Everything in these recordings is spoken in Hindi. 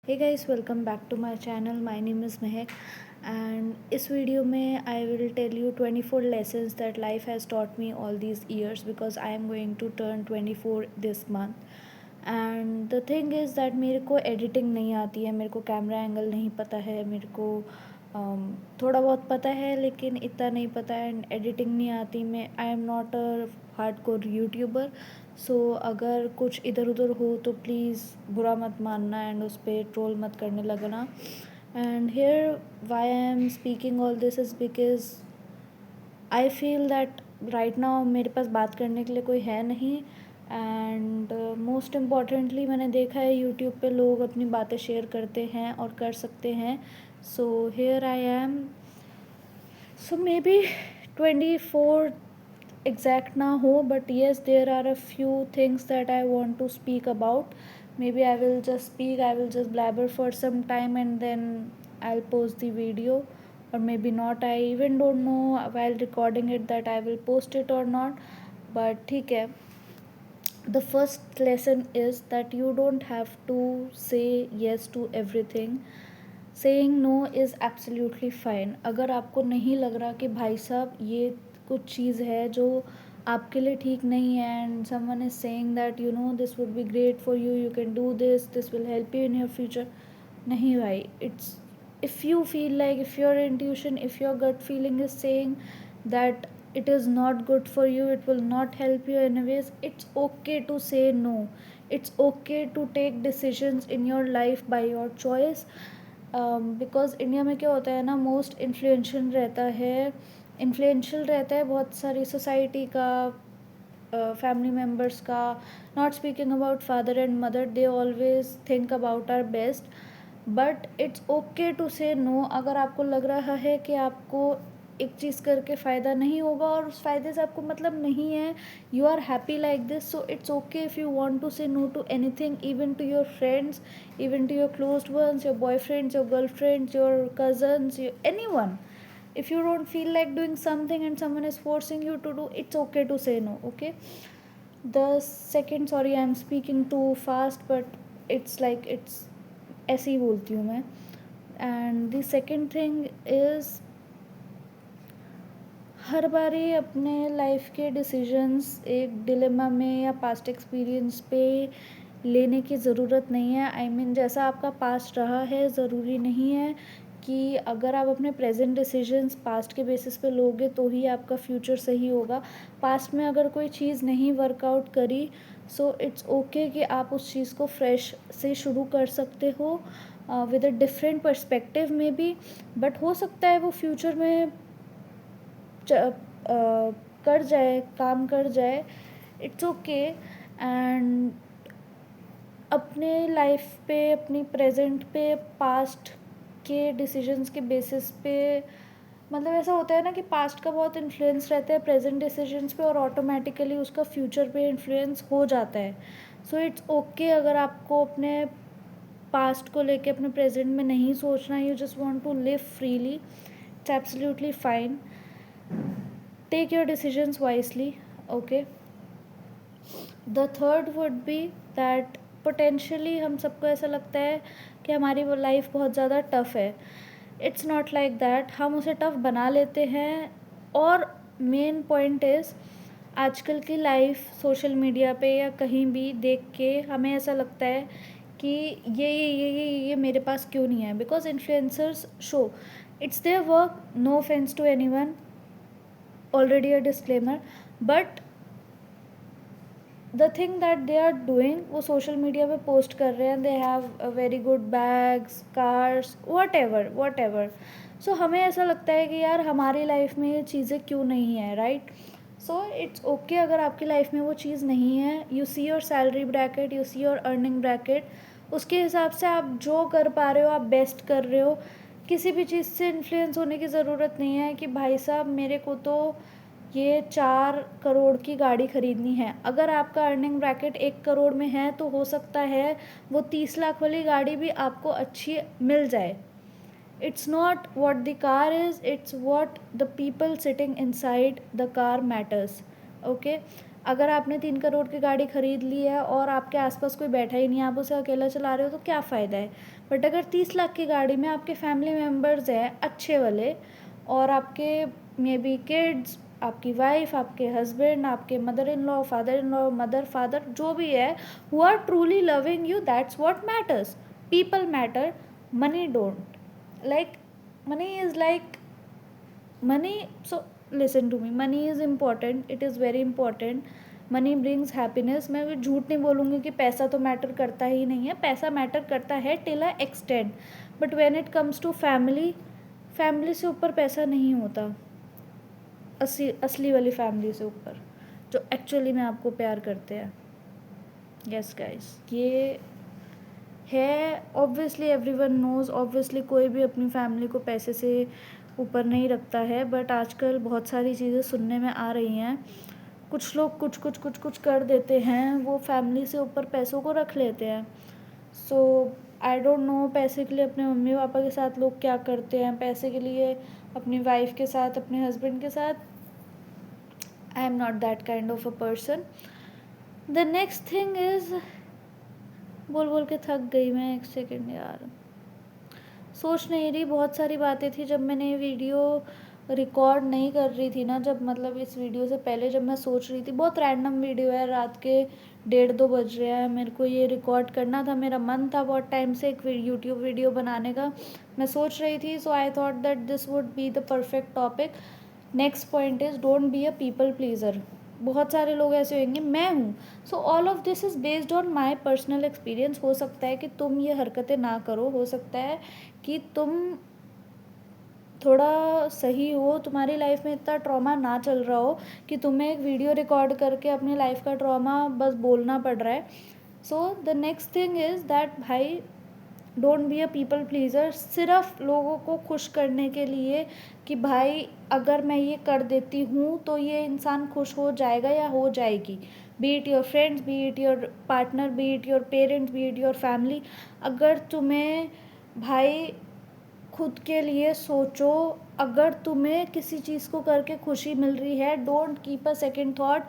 Hey guys, welcome back to my channel. My name is Mehak and इस वीडियो में I will tell you 24 lessons that life has taught me all these years because I am going to turn 24 this month. And the thing is that मेरे को एडिटिंग नहीं आती है, मेरे को कैमरा एंगल नहीं पता है, मेरे को थोड़ा बहुत पता है लेकिन इतना नहीं पता है. एंड एडिटिंग नहीं आती. मैं I am not a hardcore YouTuber. So अगर कुछ इधर उधर हो तो प्लीज़ बुरा मत मानना एंड उस पर ट्रोल मत करने लगना. And here why I am speaking all this is because I feel that right now मेरे पास बात करने के लिए कोई है नहीं. एंड मोस्ट इम्पॉर्टेंटली मैंने देखा है यूट्यूब पे लोग अपनी बातें शेयर करते हैं और कर सकते हैं. So here I am. So may be 24 exact na ho, but yes, there are a few things that I want to speak about. Maybe I will just speak, I will just blabber for some time and then I'll post the video, or maybe not. I even don't know while recording it that I will post it or not, but theek hai. The first lesson is that you don't have to say yes to everything. Saying no is absolutely fine. अगर आपको नहीं लग रहा कि भाई साहब ये कुछ चीज़ है जो आपके लिए ठीक नहीं है and someone is saying that you know this would be great for you, you can do this will help you in your future. नहीं भाई, it's if you feel like, if your intuition, if your gut feeling is saying that it is not good for you, it will not help you anyways, it's okay to say no. It's okay to take decisions in your life by your choice. Because India में क्या होता है ना, मोस्ट इन्फ्लुएंशियल रहता है बहुत सारी सोसाइटी का, फैमिली मेम्बर्स का. Not speaking about father and mother, they always think about our best. But it's okay to say no. अगर आपको लग रहा है कि आपको एक चीज़ करके फ़ायदा नहीं होगा और उस फ़ायदे से आपको मतलब नहीं है, you are happy like this, so it's okay if you want to say no to anything, even to your friends, even to your closed ones, your boyfriends, your girlfriends, your cousins, anyone. If you don't feel like doing something and someone is forcing you to do, it's okay to say no. Okay. The second, sorry I am speaking too fast, but it's like it's ऐसे ही बोलती हूँ मैं. And the second thing is, हर बारी अपने लाइफ के डिसीजंस एक डिलेमा में या पास्ट एक्सपीरियंस पे लेने की ज़रूरत नहीं है. आई मीन जैसा आपका पास्ट रहा है, ज़रूरी नहीं है कि अगर आप अपने प्रेजेंट डिसीजंस पास्ट के बेसिस पे लोगे तो ही आपका फ्यूचर सही होगा. पास्ट में अगर कोई चीज़ नहीं वर्कआउट करी, सो इट्स ओके कि आप उस चीज़ को फ्रेश से शुरू कर सकते हो विद अ डिफरेंट पर्सपेक्टिव में भी. बट हो सकता है वो फ्यूचर में कर जाए, काम कर जाए. It's okay. एंड अपने लाइफ पे, अपनी प्रेजेंट पे, पास्ट के डिसीजंस के बेसिस पे, मतलब ऐसा होता है ना कि पास्ट का बहुत इन्फ्लुएंस रहता है प्रेजेंट डिसीजंस पे और ऑटोमेटिकली उसका फ्यूचर पे इन्फ्लुएंस हो जाता है. सो इट्स ओके अगर आपको अपने पास्ट को लेके अपने प्रेजेंट में नहीं सोचना, you just want to live freely, it's absolutely fine. Take your decisions wisely. Okay. The third would be that potentially हम सबको ऐसा लगता है कि हमारी वो लाइफ बहुत ज़्यादा टफ़ है. It's not like that. हम उसे टफ़ बना लेते हैं. और मेन पॉइंट इज़, आजकल की लाइफ सोशल मीडिया पे या कहीं भी देख के हमें ऐसा लगता है कि ये मेरे पास क्यों नहीं है. Because influencers show it's their work, no offence to anyone, already a disclaimer. But the thing that they are doing, वो सोशल मीडिया पे पोस्ट कर रहे हैं, they have very good bags, cars, whatever. So हमें ऐसा लगता है कि यार हमारी लाइफ में ये चीज़ें क्यों नहीं है, राइट. सो इट्स ओके अगर आपकी लाइफ में वो चीज़ नहीं है. You see your salary bracket, you see your earning bracket, उसके हिसाब से आप जो कर पा रहे हो आप बेस्ट कर रहे हो. किसी भी चीज़ से इन्फ्लुएंस होने की ज़रूरत नहीं है कि भाई साहब मेरे को तो ये 4 करोड़ की गाड़ी ख़रीदनी है. अगर आपका अर्निंग ब्रैकेट 1 करोड़ में है तो हो सकता है वो 30 लाख वाली गाड़ी भी आपको अच्छी मिल जाए. It's not what the car is, it's what the people sitting inside the car matters. Okay. अगर आपने 3 करोड़ की गाड़ी ख़रीद ली है और आपके आसपास कोई बैठा ही नहीं, आप उसे अकेला चला रहे हो, तो क्या फ़ायदा है। बट अगर 30 लाख की गाड़ी में आपके फैमिली मेम्बर्स हैं अच्छे वाले, और आपके मे बी किड्स, आपकी वाइफ, आपके हस्बैंड, आपके mother in law, father in law, mother father जो भी है, who are truly loving you, that's what matters. People matter, money don't. Like money is like money. So listen to me, money is important, it is very important. Money brings happiness. मैं झूठ नहीं बोलूँगी कि पैसा तो मैटर करता ही नहीं है, पैसा मैटर करता है till a extend. But when it comes to family, family से ऊपर पैसा नहीं होता. असली वाली फैमिली से ऊपर, जो एक्चुअली में आपको प्यार करते हैं. यस गाइस, ये है. ऑब्वियसली एवरीवन नोज़, ऑब्वियसली कोई भी अपनी फैमिली को पैसे से ऊपर नहीं रखता है. बट आजकल बहुत सारी चीज़ें सुनने में आ रही हैं. कुछ लोग कुछ कर देते हैं, वो फैमिली से ऊपर पैसों को रख लेते हैं. सो आई डोंट नो पैसे के लिए अपने मम्मी पापा के साथ लोग क्या करते हैं, पैसे के लिए अपनी वाइफ के साथ, अपने हस्बैंड के साथ. आई am not that kind of a person. The next thing is, बोल के थक गई मैं. एक सेकेंड यार, सोच नहीं रही. बहुत सारी बातें थी जब मैंने ये वीडियो रिकॉर्ड नहीं कर रही थी ना, जब मतलब इस वीडियो से पहले जब मैं सोच रही थी. बहुत रैंडम वीडियो है, रात के 1:30-2 बज रहे हैं. मेरे को ये रिकॉर्ड करना था, मेरा मन था बहुत टाइम से एक यूट्यूब वीडियो बनाने का. मैं सोच रही थी. So I thought that this would be the perfect topic. Next point is don't be a people pleaser. बहुत सारे लोग ऐसे होंगे, मैं हूँ. So all of this is based on my personal experience. हो सकता है कि तुम ये हरकतें ना करो, हो सकता है कि तुम थोड़ा सही हो, तुम्हारी लाइफ में इतना ट्रॉमा ना चल रहा हो कि तुम्हें एक वीडियो रिकॉर्ड करके अपनी लाइफ का ट्रॉमा बस बोलना पड़ रहा है. So the next thing is that भाई, don't be a people pleaser. सिर्फ लोगों को खुश करने के लिए कि भाई अगर मैं ये कर देती हूँ तो ये इंसान खुश हो जाएगा या हो जाएगी. B it your friends, B it your partner, B it your parents, B it your family. अगर तुम्हें भाई खुद के लिए सोचो. अगर तुम्हें किसी चीज़ को करके खुशी मिल रही है, don't keep a second thought.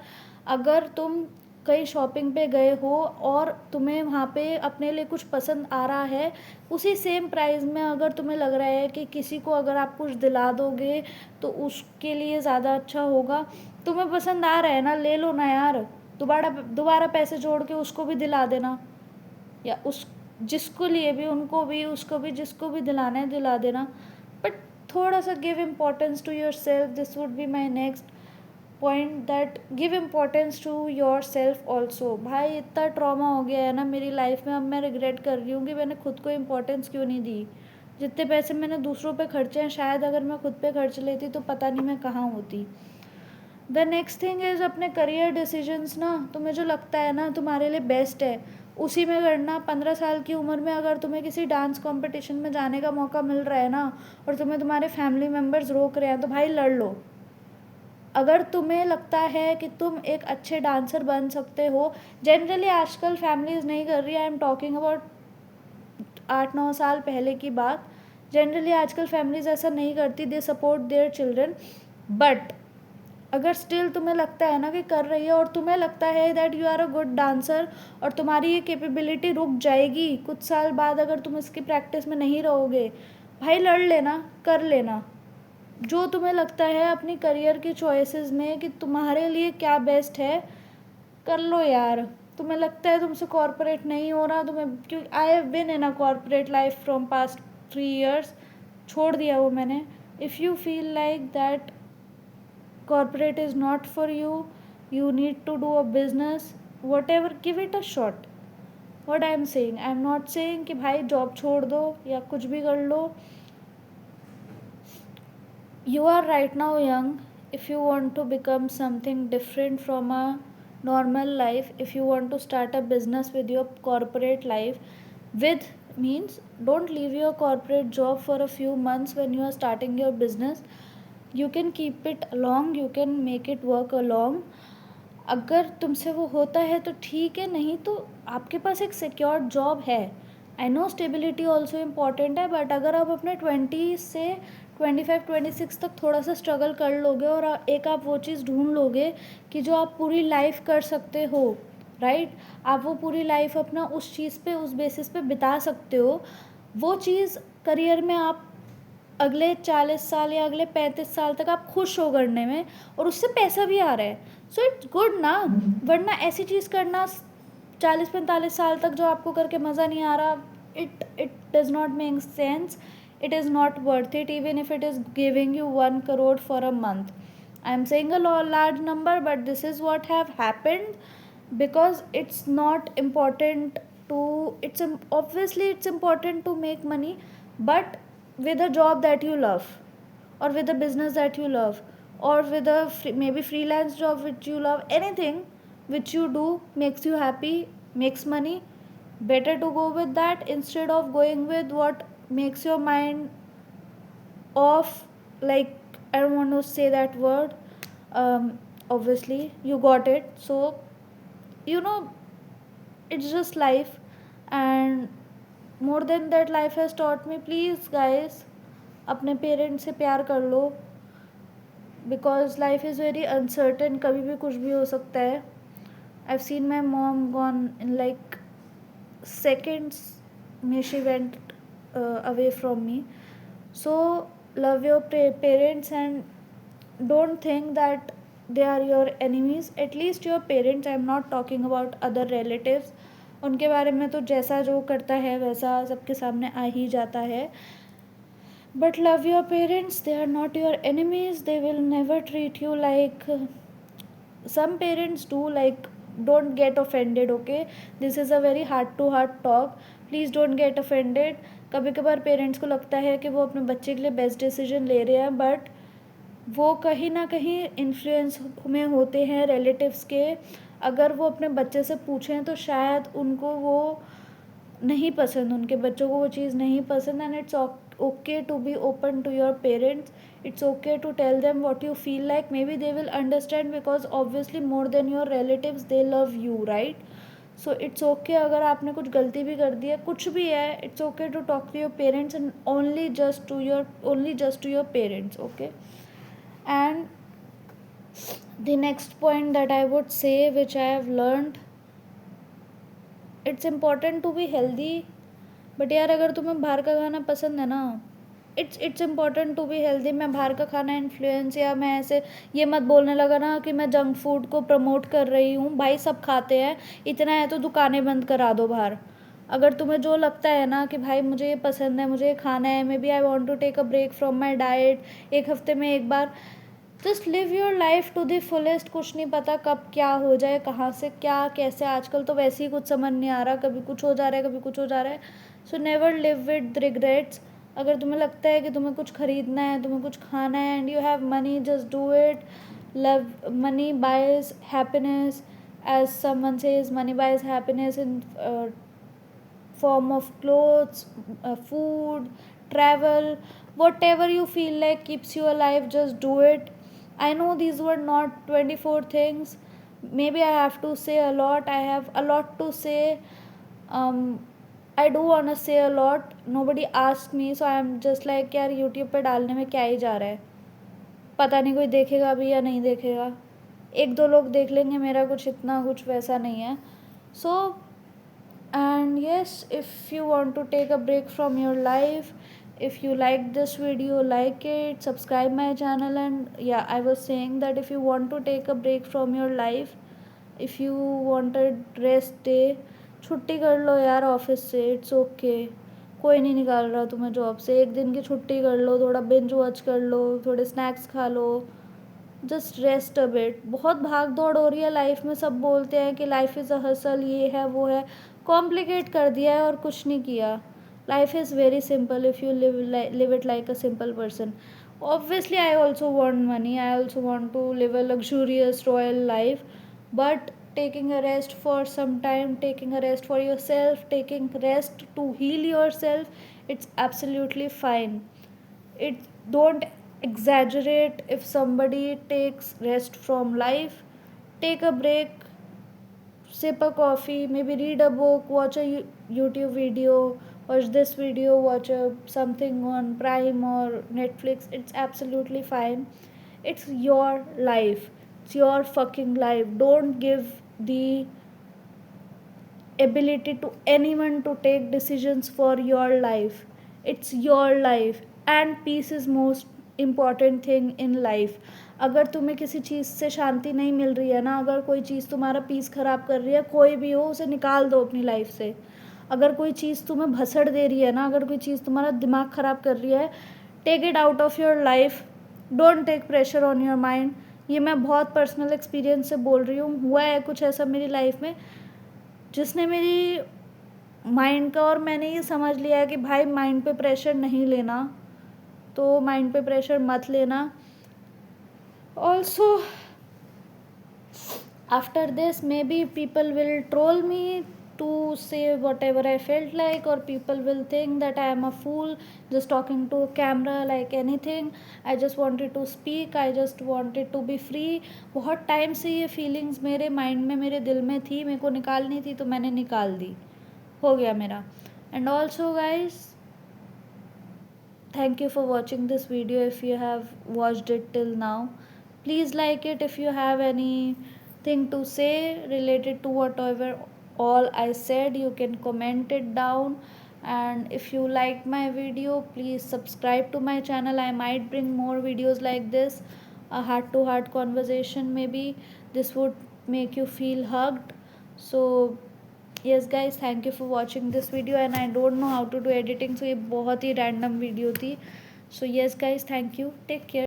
अगर तुम कहीं शॉपिंग पे गए हो और तुम्हें वहाँ पे अपने लिए कुछ पसंद आ रहा है, उसी सेम प्राइस में अगर तुम्हें लग रहा है कि किसी को अगर आप कुछ दिला दोगे तो उसके लिए ज़्यादा अच्छा होगा, तुम्हें पसंद आ रहा है ना, ले लो ना यार. दोबारा पैसे जोड़ के उसको भी दिला देना, या उस जिसको लिए भी, उनको भी, उसको भी, जिसको भी दिलाना है दिला देना. बट थोड़ा सा give importance to yourself. This would be my next point, that give importance to yourself also. भाई इतना ट्रॉमा हो गया है ना मेरी लाइफ में, अब मैं रिग्रेट कर रही हूँ कि मैंने खुद को इम्पोर्टेंस क्यों नहीं दी. जितने पैसे मैंने दूसरों पे खर्चे हैं, शायद अगर मैं खुद पे खर्च लेती तो पता नहीं मैं कहाँ होती. द नेक्स्ट थिंग इज़ अपने करियर डिसीजंस ना, तुम्हें जो लगता है ना तुम्हारे लिए बेस्ट है, उसी में करना. 15 साल की उम्र में अगर तुम्हें किसी डांस कंपटीशन में जाने का मौका मिल रहा है ना, और तुम्हें तुम्हारे फैमिली मेम्बर्स रोक रहे हैं, तो भाई लड़ लो. अगर तुम्हें लगता है कि तुम एक अच्छे डांसर बन सकते हो, जनरली आजकल फैमिलीज़ नहीं कर रही. आई एम टॉकिंग अबाउट 8-9 साल पहले की बात. जनरली आजकल फैमिलीज़ ऐसा नहीं करती, they support their children. But अगर स्टिल तुम्हें लगता है ना कि कर रही है, और तुम्हें लगता है that you are a good dancer, और तुम्हारी ये कैपेबिलिटी रुक जाएगी कुछ साल बाद अगर तुम इसकी प्रैक्टिस में नहीं रहोगे, भाई लड़ लेना, कर लेना. जो तुम्हें लगता है अपनी करियर की चॉइसेस में कि तुम्हारे लिए क्या बेस्ट है, कर लो यार. तुम्हें लगता है तुमसे कॉर्पोरेट नहीं हो रहा, तुम्हें, क्योंकि I have been in a corporate life from past 3 years, छोड़ दिया वो मैंने. If you feel like that corporate is not for you, you need to do a business, whatever, give it a shot. what I am saying, I am not saying कि भाई जॉब छोड़ दो या कुछ भी कर लो. you are right now young. if you want to become something different from a normal life, if you want to start a business with your corporate life, with means don't leave your corporate job for a few months when you are starting your business. you can keep it along, you can make it work along. अगर तुमसे वो होता है तो ठीक है, नहीं तो आपके पास एक सिक्योर जॉब है. I know stability also important है, बट अगर आप अपने 20 से 25-26 तक थोड़ा सा स्ट्रगल कर लोगे और एक आप वो चीज़ ढूंढ लोगे कि जो आप पूरी लाइफ कर सकते हो, राइट। आप वो पूरी लाइफ अपना उस चीज़ पे, उस बेसिस पे बिता सकते हो। वो चीज़ करियर में आप अगले 40 साल या अगले 35 साल तक आप खुश हो करने में, और उससे पैसा भी आ रहा है, सो इट्स गुड ना। वरना ऐसी चीज़ करना 40-45 साल तक जो आपको करके मज़ा नहीं आ रहा, it does not make sense, it is not worth it, even if it is giving you 1 crore for a month. I am saying a large number, but this is what have happened, because it's not important to, obviously it's important to make money, but with a job that you love, or with a business that you love, or with a maybe freelance job which you love. Anything which you do makes you happy, makes money, better to go with that instead of going with what makes your mind off. Like, I don't want to say that word, obviously you got it. So you know, it's just life, and more than that, life has taught me, please guys, अपने पेरेंट्स से प्यार कर लो, because life is very uncertain, कभी भी कुछ भी हो सकता है. I've seen my mom gone in like seconds, may she went away from me. So love your parents, and don't think that they are your enemies. At least your parents, I'm not talking about other relatives. उनके बारे में तो जैसा जो करता है वैसा सबके सामने आ ही जाता है. But love your parents, they are not your enemies. They will never treat you like some parents do. Like, don't get offended, okay? This is a very heart to heart talk. Please don't get offended. कभी कभार पेरेंट्स को लगता है कि वो अपने बच्चे के लिए बेस्ट डिसीजन ले रहे हैं, बट वो कहीं ना कहीं इन्फ्लुएंस में होते हैं रिलेटिव्स के. अगर वो अपने बच्चे से पूछें तो शायद उनको वो नहीं पसंद, उनके बच्चों को वो चीज़ नहीं पसंद. And it's okay to be open to your parents. It's okay to tell them what you feel like. Maybe they will understand, because obviously more than your relatives they love you, right? So it's okay अगर आपने कुछ गलती भी कर दी है, कुछ भी है, it's okay to talk to your parents, and only just to your parents, okay? And the next point that I would say, which I have learned, it's important to be healthy. But यार अगर तुम्हें बाहर का खाना पसंद है ना, it's important to be healthy. मैं बाहर का खाना इन्फ्लुएंस, या मैं ऐसे ये मत बोलने लगा ना कि मैं जंक फूड को प्रमोट कर रही हूँ. भाई सब खाते हैं, इतना है तो दुकानें बंद करा दो बाहर. अगर तुम्हें जो लगता है ना कि भाई मुझे ये पसंद है, मुझे ये खाना है, maybe I want to take a break from my diet, एक हफ्ते में एक बार, just live your life to the fullest. कुछ नहीं पता कब क्या हो जाए, कहाँ से क्या कैसे. आजकल तो वैसे ही कुछ समझ नहीं आ रहा, कभी कुछ हो जा रहा है, कभी कुछ हो जा रहा है. So never live with regrets. अगर तुम्हें लगता है कि तुम्हें कुछ खरीदना है, तुम्हें कुछ खाना है, and you have money, just do it. Love money buys happiness, as someone says, money buys happiness in form of clothes, food, travel, whatever you feel like keeps you alive, just do it. I know these were not 24 things. Maybe I have to say a lot. I have a lot to say. um I do want to say a lot. Nobody asked me, so I am just like, यार यूट्यूब पे डालने में क्या ही जा रहा है, पता नहीं कोई देखेगा भी या नहीं देखेगा. एक दो लोग देख लेंगे, मेरा कुछ इतना कुछ वैसा नहीं है. सो and yes, if you want to take a break from your life, if you like this video, like it, subscribe my channel. And yeah, I was saying that if you want to take a break from your life, if you wanted rest day, छुट्टी कर लो यार ऑफिस से, इट्स ओके. कोई नहीं निकाल रहा तुम्हें जॉब से. एक दिन की छुट्टी कर लो, थोड़ा बिंज वॉच कर लो, थोड़े स्नैक्स खा लो, जस्ट रेस्ट अ बिट. बहुत भाग दौड़ हो रही है लाइफ में. सब बोलते हैं कि लाइफ इज़ अ हसल, ये है वो है, कॉम्प्लिकेट कर दिया है और कुछ नहीं किया. Life is very simple if you live it like a simple person. Obviously I also want money, I also want to live a luxurious royal life, but taking a rest for some time, taking a rest for yourself, taking rest to heal yourself, it's absolutely fine. It don't exaggerate. If somebody takes rest from life, take a break, sip a coffee, maybe read a book, watch a YouTube video, watch this video, watch something on Prime or Netflix. It's absolutely fine. It's your life. It's your fucking life. Don't give the ability to anyone to take decisions for your life. It's your life, and peace is most important thing in life. अगर तुम्हें किसी चीज़ से शांति नहीं मिल रही है ना, अगर कोई चीज़ तुम्हारा पीस ख़राब कर रही है, कोई भी हो उसे निकाल दो अपनी लाइफ से. अगर कोई चीज़ तुम्हें भसड़ दे रही है ना, अगर कोई चीज़ तुम्हारा दिमाग ख़राब कर रही है, take it out of your life. Don't take pressure on your mind. ये मैं बहुत पर्सनल एक्सपीरियंस से बोल रही हूँ. हुआ है कुछ ऐसा मेरी लाइफ में जिसने मेरी माइंड का, और मैंने ये समझ लिया है कि भाई माइंड पे प्रेशर नहीं लेना, तो माइंड पे प्रेशर मत लेना. Also after this may be people will troll me to say whatever I felt like, or people will think that I am a fool just talking to a camera like anything. I just wanted to speak, I just wanted to be free. बहुत टाइम से ये फीलिंग्स मेरे माइंड में, मेरे दिल में थी, मेरे को निकालनी थी, तो मैंने निकाल दी, हो गया मेरा. And also guys, thank you for watching this video. If you have watched it till now, please like it. If you have anything to say related to whatever all I said, you can comment it down. And if you liked my video, please subscribe to my channel. I might bring more videos like this, a heart to heart conversation. Maybe this would make you feel hugged. So yes guys, thank you for watching this video. And I don't know how to do editing, so ये बहुत ही random video थी. So yes guys, thank you, take care.